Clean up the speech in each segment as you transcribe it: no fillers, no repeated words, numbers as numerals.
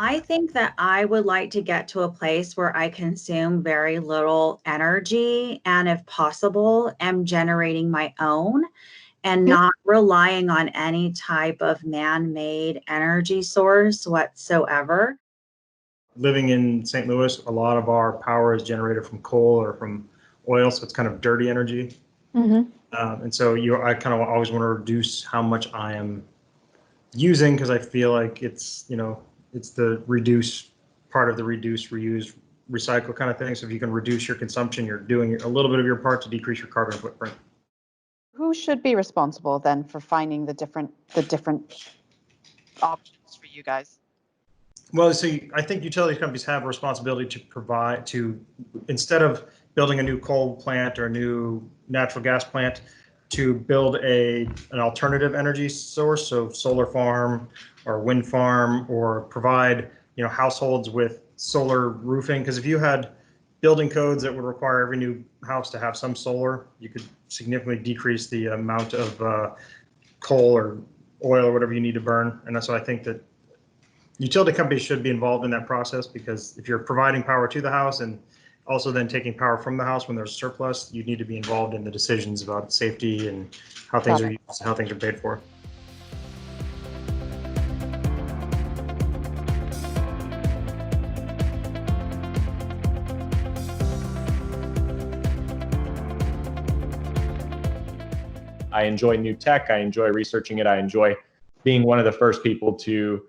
I think that I would like to get to a place where I consume very little energy and, if possible, am generating my own and not relying on any type of man-made energy source whatsoever. Living in St. Louis, a lot of our power is generated from coal or from oil, so it's kind of dirty energy. And so I kind of always want to reduce how much I am using, because I feel like it's, it's the reduce part of the reduce, reuse, recycle kind of thing. So if you can reduce your consumption, you're doing a little bit of your part to decrease your carbon footprint. Who should be responsible then for finding the different options for you guys? Well, so I think utility companies have a responsibility to provide, instead of building a new coal plant or a new natural gas plant, to build an alternative energy source, so solar farm or wind farm, or provide households with solar roofing. Because if you had building codes that would require every new house to have some solar, you could significantly decrease the amount of coal or oil or whatever you need to burn. And that's why I think that utility companies should be involved in that process, because if you're providing power to the house and also then taking power from the house when there's surplus, you need to be involved in the decisions about safety and how things are used, how things are paid for. I enjoy new tech. I enjoy researching it. I enjoy being one of the first people to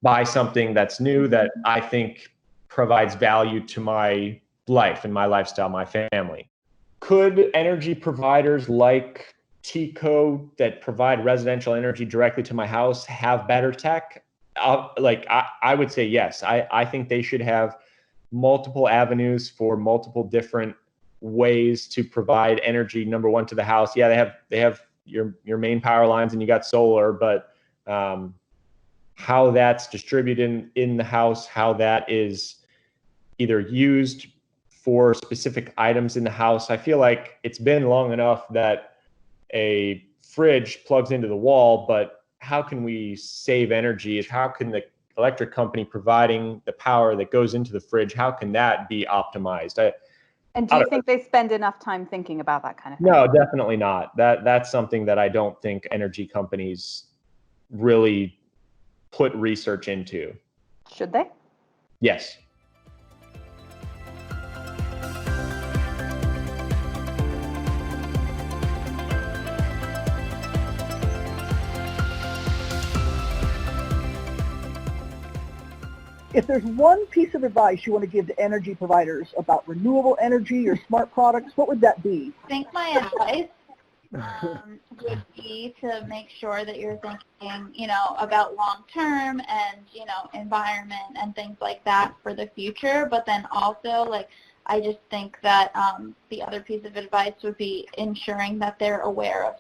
buy something that's new that I think provides value to my life and my lifestyle, my family. Could energy providers like TECO that provide residential energy directly to my house have better tech? I would say yes. I think they should have multiple avenues for multiple different ways to provide energy. Number one, to the house. Yeah, they have your main power lines and you got solar, but how that's distributed in the house, how that is either used for specific items in the house. I feel like it's been long enough that a fridge plugs into the wall, but how can we save energy? How can the electric company providing the power that goes into the fridge, how can that be optimized? And do you think they spend enough time thinking about that kind of thing? No, definitely not. That's something that I don't think energy companies really put research into. Should they? Yes. If there's one piece of advice you want to give to energy providers about renewable energy or smart products, what would that be? I think my advice would be to make sure that you're thinking, about long-term and, environment and things like that for the future. But then also, I just think that the other piece of advice would be ensuring that they're aware of,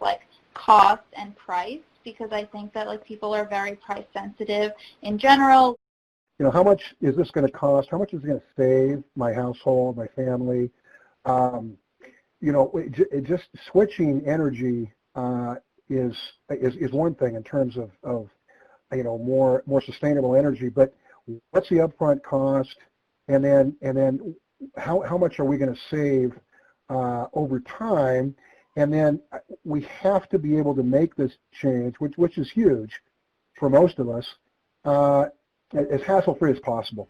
cost and price, because I think that, people are very price sensitive in general. How much is this going to cost? How much is it going to save my household, my family? Just switching energy is one thing in terms of more sustainable energy. But what's the upfront cost, and then how much are we going to save over time? And then we have to be able to make this change, which is huge for most of us, as hassle-free as possible.